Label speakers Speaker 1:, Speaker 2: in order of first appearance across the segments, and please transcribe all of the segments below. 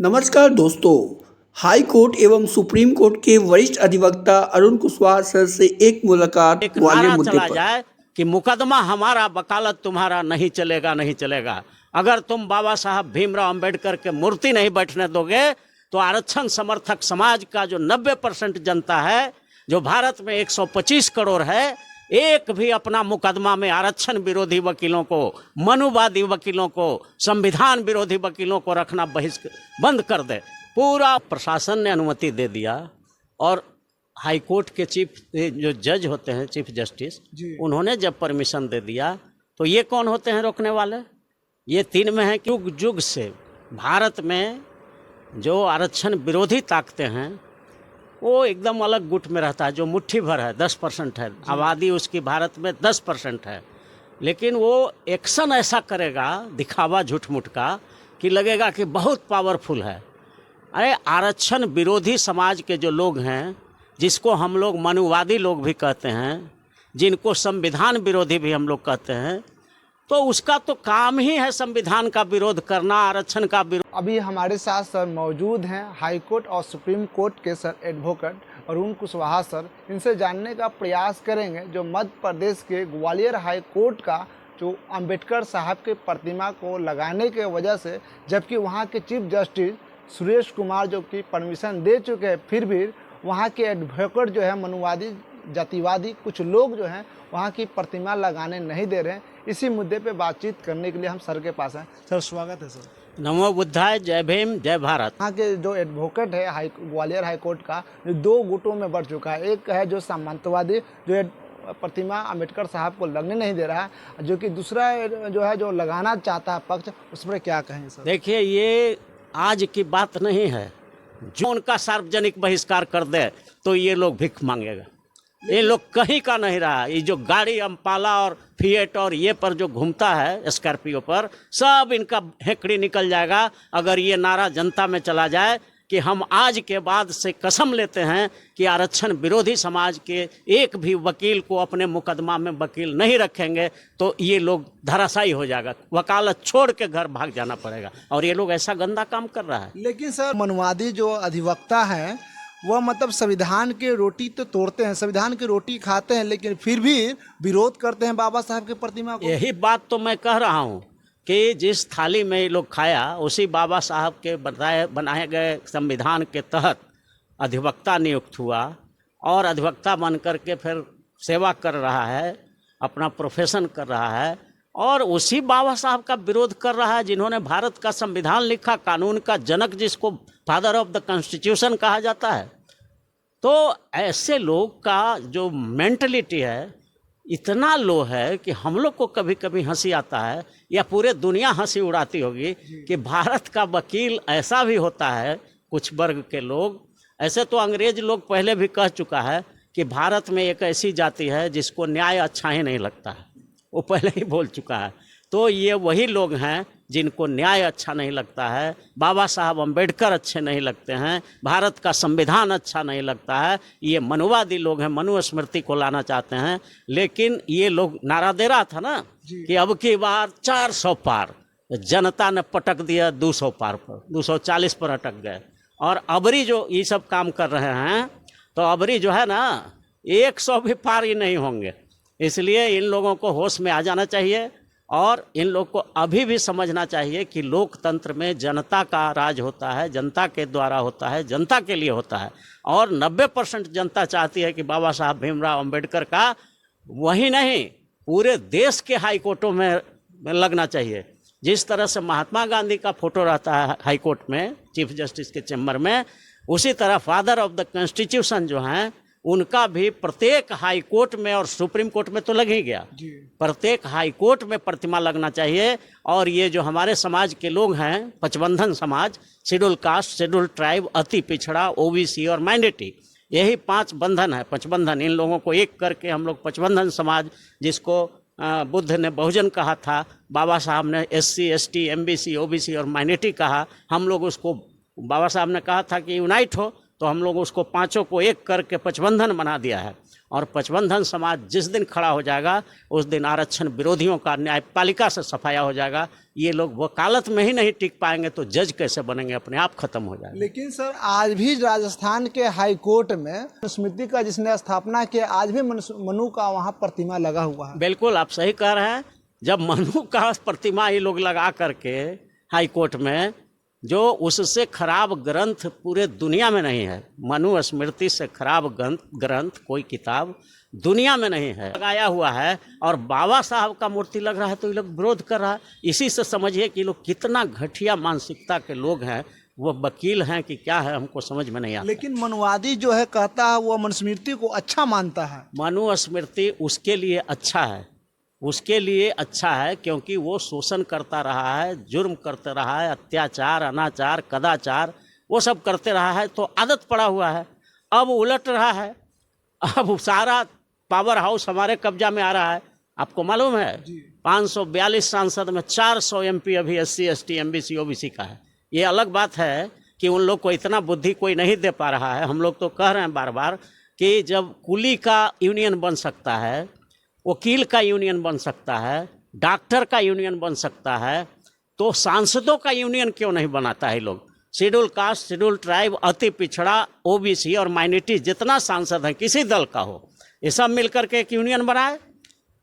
Speaker 1: नमस्कार दोस्तों। High court एवं सुप्रीम कोर्ट के वरिष्ठ अधिवक्ता अरुण कुशवाहा सर से एक मुलाकात
Speaker 2: एक
Speaker 1: ग्वालियर
Speaker 2: नारा
Speaker 1: मुद्दे
Speaker 2: चला
Speaker 1: पर।
Speaker 2: जाए कि मुकदमा हमारा, वकालत तुम्हारा, नहीं चलेगा, नहीं चलेगा। अगर तुम बाबा साहब भीमराव अंबेडकर के मूर्ति नहीं बैठने दोगे तो आरक्षण समर्थक समाज का जो 90% जनता है, जो भारत में 125 करोड़ है, एक भी अपना मुकदमा में आरक्षण विरोधी वकीलों को, मनुवादी वकीलों को, संविधान विरोधी वकीलों को रखना बंद कर दे। पूरा प्रशासन ने अनुमति दे दिया और हाई कोर्ट के चीफ जो जज होते हैं, चीफ जस्टिस, उन्होंने जब परमिशन दे दिया तो ये कौन होते हैं रोकने वाले? ये तीन में है कि युग युग से भारत में जो आरक्षण विरोधी ताकतें हैं वो एकदम अलग गुट में रहता है। जो मुट्ठी भर है, 10% है, आबादी उसकी भारत में 10% है, लेकिन वो एक्शन ऐसा करेगा, दिखावा झूठ मूठ का, कि लगेगा कि बहुत पावरफुल है। अरे आरक्षण विरोधी समाज के जो लोग हैं, जिसको हम लोग मनुवादी लोग भी कहते हैं, जिनको संविधान विरोधी भी हम लोग कहते हैं, तो उसका तो काम ही है संविधान का विरोध करना, आरक्षण का विरोध।
Speaker 3: अभी हमारे साथ सर मौजूद हैं हाई कोर्ट और सुप्रीम कोर्ट के sir advocate Arun Kushwaha sir. इनसे जानने का प्रयास करेंगे जो मध्य प्रदेश के ग्वालियर हाई कोर्ट का जो अंबेडकर साहब के प्रतिमा को लगाने के वजह से, जबकि वहाँ के चीफ जस्टिस सुरेश कुमार जो कि परमिशन दे चुके हैं, फिर भी वहाँ के एडवोकेट जो है मनुवादी जातिवादी कुछ लोग जो हैं वहाँ की प्रतिमा लगाने नहीं दे रहे हैं। इसी मुद्दे पे बातचीत करने के लिए हम सर के पास हैं। सर स्वागत है सर।
Speaker 2: नमो बुद्धाय, जय भीम, जय भारत।
Speaker 3: यहाँ के जो एडवोकेट है ग्वालियर हाई कोर्ट का, जो दो गुटों में बढ़ चुका है। एक है जो सामंतवादी, जो प्रतिमा अंबेडकर साहब को लगने नहीं दे रहा है, जो कि दूसरा जो है जो लगाना चाहता है पक्ष, उस पर क्या कहें सर?
Speaker 2: देखिए, ये आज की बात नहीं है। जो उनका सार्वजनिक बहिष्कार कर दे तो ये लोग भिख मांगेगा। ये लोग कहीं का नहीं रहा। ये जो गाड़ी अम्पाला और फिएट और ये पर जो घूमता है, स्कॉर्पियो पर, सब इनका हेकड़ी निकल जाएगा अगर ये नारा जनता में चला जाए कि हम आज के बाद से कसम लेते हैं कि आरक्षण विरोधी समाज के एक भी वकील को अपने मुकदमा में वकील नहीं रखेंगे, तो ये लोग धराशायी हो जाएगा। वकालत छोड़ के घर भाग जाना पड़ेगा। और ये लोग ऐसा गंदा काम कर रहा है।
Speaker 3: लेकिन सर मनुवादी जो अधिवक्ता हैं वह मतलब संविधान के रोटी तो तोड़ते हैं, संविधान की रोटी खाते हैं, लेकिन फिर भी विरोध करते हैं बाबा साहब की प्रतिमा को।
Speaker 2: यही बात तो मैं कह रहा हूँ कि जिस थाली में ये लोग खाया, उसी बाबा साहब के बनाए गए संविधान के तहत अधिवक्ता नियुक्त हुआ और अधिवक्ता बन करके फिर सेवा कर रहा है, अपना प्रोफेशन कर रहा है, और उसी बाबा साहब का विरोध कर रहा है जिन्होंने भारत का संविधान लिखा, कानून का जनक, जिसको फादर ऑफ द कॉन्स्टिट्यूशन कहा जाता है। तो ऐसे लोग का जो मेंटलिटी है इतना लो है कि हम लोग को कभी कभी हंसी आता है, या पूरे दुनिया हंसी उड़ाती होगी कि भारत का वकील ऐसा भी होता है। कुछ वर्ग के लोग, ऐसे तो अंग्रेज लोग पहले भी कह चुका है कि भारत में एक ऐसी जाति है जिसको न्याय अच्छा ही नहीं लगता है, वो पहले ही बोल चुका है। तो ये वही लोग हैं जिनको न्याय अच्छा नहीं लगता है, बाबा साहब अंबेडकर अच्छे नहीं लगते हैं, भारत का संविधान अच्छा नहीं लगता है। ये मनुवादी लोग हैं, मनुस्मृति को लाना चाहते हैं। लेकिन ये लोग नारा दे रहा था ना कि अब की बार 400 पार, जनता ने पटक दिया 200 पार पर, 240 पर अटक गए। और अबरी जो ये सब काम कर रहे हैं, तो अबरी जो है ना 100 भी पार ही नहीं होंगे। इसलिए इन लोगों को होश में आ जाना चाहिए और इन लोग को अभी भी समझना चाहिए कि लोकतंत्र में जनता का राज होता है, जनता के द्वारा होता है, जनता के लिए होता है। और 90% जनता चाहती है कि बाबा साहब भीमराव अंबेडकर का वही नहीं, पूरे देश के हाई कोर्टों में लगना चाहिए। जिस तरह से महात्मा गांधी का फोटो रहता है हाई कोर्ट में, चीफ जस्टिस के चैम्बर में, उसी तरह फादर ऑफ द कॉन्स्टिट्यूशन जो हैं, उनका भी प्रत्येक हाई कोर्ट में, और सुप्रीम कोर्ट में तो लग ही गया, प्रत्येक हाई कोर्ट में प्रतिमा लगना चाहिए। और ये जो हमारे समाज के लोग हैं, पचबंधन समाज, शेड्यूल कास्ट, शेड्यूल ट्राइब, अति पिछड़ा, ओबीसी और माइनॉरिटी, यही 5 बंधन है, पचबंधन। इन लोगों को एक करके हम लोग पचबंधन समाज, जिसको बुद्ध ने बहुजन कहा था, बाबा साहब ने SC ST MBC OBC और माइनॉरिटी कहा, हम लोग उसको, बाबा साहब ने कहा था कि यूनाइट हो, तो हम लोग उसको पांचों को एक करके पचबंधन बना दिया है। और पचबंधन समाज जिस दिन खड़ा हो जाएगा उस दिन आरक्षण विरोधियों का न्यायपालिका से सफाया हो जाएगा। ये लोग वकालत में ही नहीं टिक पाएंगे तो जज कैसे बनेंगे, अपने आप खत्म हो जाएगा।
Speaker 3: लेकिन सर आज भी राजस्थान के हाई कोर्ट में स्मृति का जिसने स्थापना किया, आज भी मनु का वहाँ प्रतिमा लगा हुआ है।
Speaker 2: बिल्कुल आप सही कह रहे हैं। जब मनु का प्रतिमा ये लोग लगा करके हाई कोर्ट में, जो उससे खराब ग्रंथ पूरे दुनिया में नहीं है, मनु स्मृति से खराब ग्रंथ कोई किताब दुनिया में नहीं है, लगाया हुआ है। और बाबा साहब का मूर्ति लग रहा है तो ये लोग विरोध कर रहा है। इसी से समझिए कि लोग कितना घटिया मानसिकता के लोग हैं, वो वकील हैं कि क्या है, हमको समझ में नहीं आता।
Speaker 3: लेकिन मनुवादी जो है कहता है वो मनुस्मृति को अच्छा मानता है।
Speaker 2: मनुस्मृति उसके लिए अच्छा है, उसके लिए अच्छा है क्योंकि वो शोषण करता रहा है, जुर्म करते रहा है, अत्याचार, अनाचार, कदाचार वो सब करते रहा है, तो आदत पड़ा हुआ है। अब उलट रहा है, अब सारा पावर हाउस हमारे कब्जा में आ रहा है। आपको मालूम है 542 सांसद में 400 एमपी अभी SC ST MBC OBC का है। ये अलग बात है कि उन लोग को इतना बुद्धि कोई नहीं दे पा रहा है। हम लोग तो कह रहे हैं बार बार कि जब कुली का यूनियन बन सकता है, वकील का यूनियन बन सकता है, डॉक्टर का यूनियन बन सकता है, तो सांसदों का यूनियन क्यों नहीं बनाता है लोग। शेड्यूल कास्ट, शेड्यूल ट्राइब, अति पिछड़ा, OBC और माइनॉरिटी जितना सांसद है किसी दल का हो, ये सब मिलकर के एक यूनियन बनाए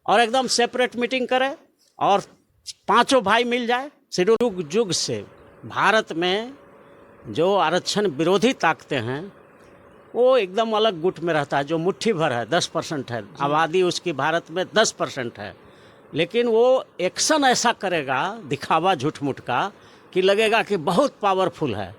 Speaker 2: और एकदम सेपरेट मीटिंग करे और पांचों भाई मिल जाए। शेड्यूल युग युग से भारत में जो आरक्षण विरोधी ताकतें हैं वो एकदम अलग गुट में रहता है। जो मुट्ठी भर है, 10% है आबादी उसकी भारत में, 10% है, लेकिन वो एक्शन ऐसा करेगा, दिखावा झूठ मूठ का, कि लगेगा कि बहुत पावरफुल है।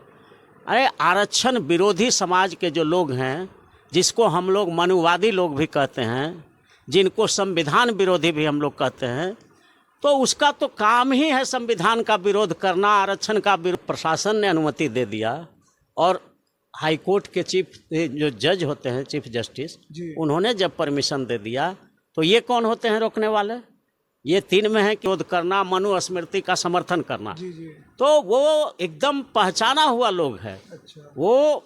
Speaker 2: अरे आरक्षण विरोधी समाज के जो लोग हैं, जिसको हम लोग मनुवादी लोग भी कहते हैं, जिनको संविधान विरोधी भी हम लोग कहते हैं, तो उसका तो काम ही है संविधान का विरोध करना, आरक्षण का विरोध। प्रशासन ने अनुमति दे दिया और हाई कोर्ट के चीफ जो जज होते हैं, चीफ जस्टिस, उन्होंने जब परमिशन दे दिया, तो ये कौन होते हैं रोकने वाले? ये 3 में है कि विरोध करना, मनुस्मृति का समर्थन करना। तो वो एकदम पहचाना हुआ लोग है। वो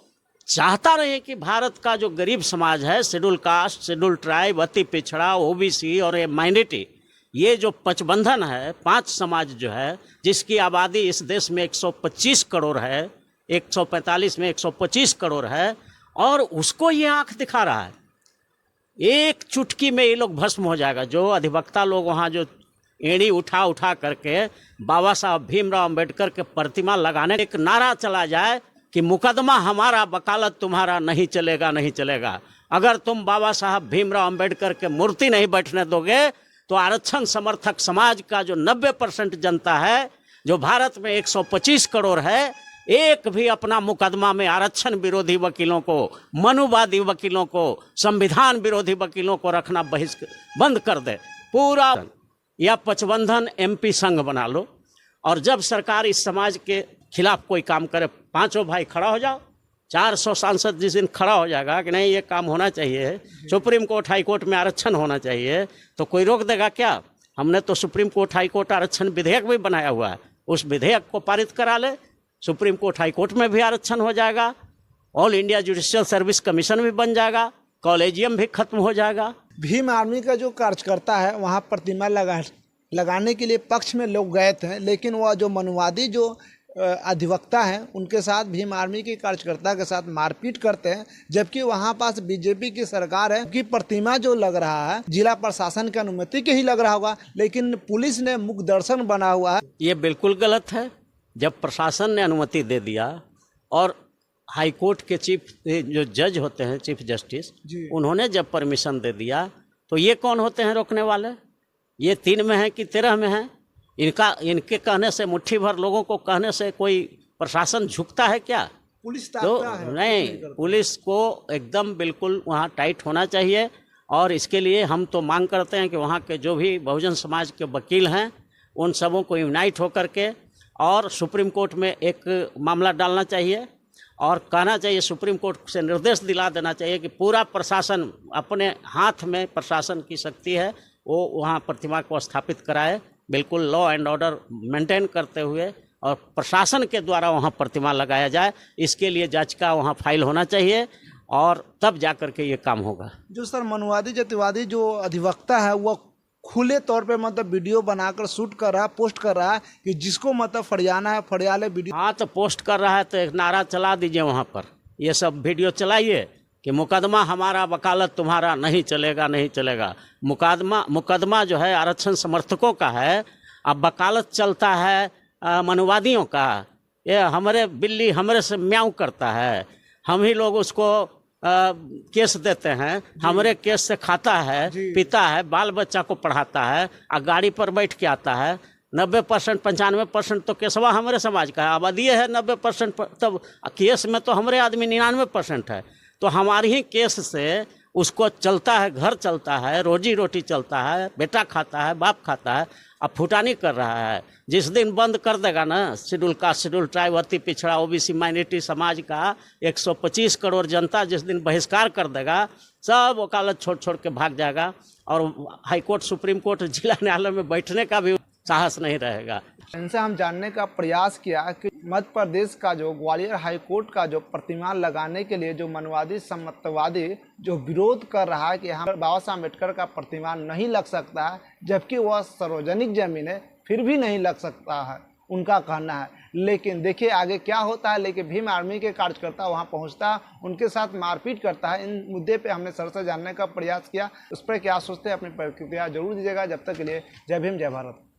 Speaker 2: चाहता रहे कि भारत का जो गरीब समाज है, शेड्यूल कास्ट, शेड्यूल ट्राइब, अति पिछड़ा, OBC और ये माइनॉरिटी, ये जो पचबंधन है, 5 समाज जो है, जिसकी आबादी इस देश में 125 करोड़ है, 145 में 125 करोड़ है, और उसको ये आंख दिखा रहा है। एक चुटकी में ये लोग भस्म हो जाएगा। जो अधिवक्ता लोग वहाँ जो एड़ी उठा उठा करके बाबा साहब भीमराव अंबेडकर के प्रतिमा लगाने, एक नारा चला जाए कि मुकदमा हमारा, वकालत तुम्हारा, नहीं चलेगा, नहीं चलेगा। अगर तुम बाबा साहब भीमराव अंबेडकर के मूर्ति नहीं बैठने दोगे तो आरक्षण समर्थक समाज का जो 90% जनता है, जो भारत में 125 करोड़ है, एक भी अपना मुकदमा में आरक्षण विरोधी वकीलों को, मनुवादी वकीलों को, संविधान विरोधी वकीलों को रखना बंद कर दे। पूरा या पचबंधन MP संघ बना लो, और जब सरकार इस समाज के खिलाफ कोई काम करे, पांचों भाई खड़ा हो जाओ। 400 सांसद जिस दिन खड़ा हो जाएगा कि नहीं ये काम होना चाहिए, सुप्रीम कोर्ट हाई कोर्ट में आरक्षण होना चाहिए, तो कोई रोक देगा क्या? हमने तो सुप्रीम कोर्ट हाई कोर्ट आरक्षण विधेयक भी बनाया हुआ है, उस विधेयक को पारित करा ले, सुप्रीम कोर्ट हाई कोर्ट में भी आरक्षण हो जाएगा, all India judicial service commission भी बन जाएगा, कॉलेजियम भी खत्म हो जाएगा।
Speaker 3: भीम आर्मी का जो कार्यकर्ता है वहाँ प्रतिमा लगाने के लिए पक्ष में लोग गए थे, लेकिन वह जो मनुवादी जो अधिवक्ता हैं उनके साथ भीम आर्मी के कार्यकर्ता के साथ मारपीट करते हैं, जबकि वहाँ पास बीजेपी की सरकार है कि प्रतिमा जो लग रहा है जिला प्रशासन की अनुमति के ही लग रहा होगा, लेकिन पुलिस ने मुख दर्शन बना हुआ है।
Speaker 2: ये बिल्कुल गलत है। जब प्रशासन ने अनुमति दे दिया और हाई कोर्ट के चीफ जो जज होते हैं, चीफ जस्टिस, उन्होंने जब परमिशन दे दिया, तो ये कौन होते हैं रोकने वाले? ये 3 में है कि 13 में है? इनके कहने से, मुट्ठी भर लोगों को कहने से कोई प्रशासन झुकता है क्या?
Speaker 3: पुलिस
Speaker 2: तो नहीं, पुलिस को एकदम बिल्कुल वहाँ टाइट होना चाहिए। और इसके लिए हम तो मांग करते हैं कि वहाँ के जो भी बहुजन समाज के वकील हैं, उन सबों को यूनाइट होकर के और सुप्रीम कोर्ट में एक मामला डालना चाहिए और कहना चाहिए, सुप्रीम कोर्ट से निर्देश दिला देना चाहिए कि पूरा प्रशासन, अपने हाथ में प्रशासन की शक्ति है, वो वहाँ प्रतिमा को स्थापित कराए, बिल्कुल लॉ एंड ऑर्डर मेंटेन करते हुए, और प्रशासन के द्वारा वहाँ प्रतिमा लगाया जाए। इसके लिए याचिका वहाँ फाइल होना चाहिए और तब जा कर के ये काम होगा।
Speaker 3: जो सर मनुवादी जातिवादी जो अधिवक्ता है वो खुले तौर पे मतलब वीडियो बनाकर शूट कर रहा है, पोस्ट कर रहा है कि जिसको मतलब फरियाना है फरियाले वीडियो।
Speaker 2: हाँ, तो पोस्ट कर रहा है तो एक नारा चला दीजिए वहाँ पर, ये सब वीडियो चलाइए कि मुकदमा हमारा, वकालत तुम्हारा, नहीं चलेगा नहीं चलेगा। मुकदमा जो है आरक्षण समर्थकों का है, अब वकालत चलता है मनुवादियों का। ये हमारे बिल्ली हमरे से म्याऊं करता है, हम ही लोग उसको केस देते हैं, हमारे केस से खाता है, पीता है, बाल बच्चा को पढ़ाता है और गाड़ी पर बैठ के आता है। 90% 95% तो केसवा हमारे समाज का है, आबादी है 90%, तब केस में तो हमारे आदमी 99% है। तो हमारी ही केस से उसको चलता है, घर चलता है, रोजी रोटी चलता है, बेटा खाता है, बाप खाता है। अब फुटानी कर रहा है। जिस दिन बंद कर देगा ना शेड्यूल कास्ट, शेड्यूल ट्राइब, अति पिछड़ा, ओबीसी माइनॉरिटी समाज का 125 करोड़ जनता जिस दिन बहिष्कार कर देगा, सब वकालत छोड़ छोड़ के भाग जाएगा और हाई कोर्ट, सुप्रीम कोर्ट, जिला न्यायालय में बैठने का भी साहस नहीं रहेगा।
Speaker 3: इनसे हम जानने का प्रयास किया कि मध्य प्रदेश का जो ग्वालियर हाई कोर्ट का जो प्रतिमा लगाने के लिए जो मनुवादी सम्मतवादी जो विरोध कर रहा है कि यहाँ बाबा साहब अम्बेडकर का प्रतिमा नहीं लग सकता है, जबकि वह सार्वजनिक जमीन है, फिर भी नहीं लग सकता है, उनका कहना है। लेकिन देखिए आगे क्या होता है। लेकिन भीम आर्मी के कार्यकर्ता वहाँ पहुँचता है, उनके साथ मारपीट करता है। इन मुद्दे पे हमने सर से जानने का प्रयास किया, उस पर क्या सोचते हैं अपनी प्रतिक्रिया जरूर दीजिएगा। जब तक के लिए जय भीम, जय भारत।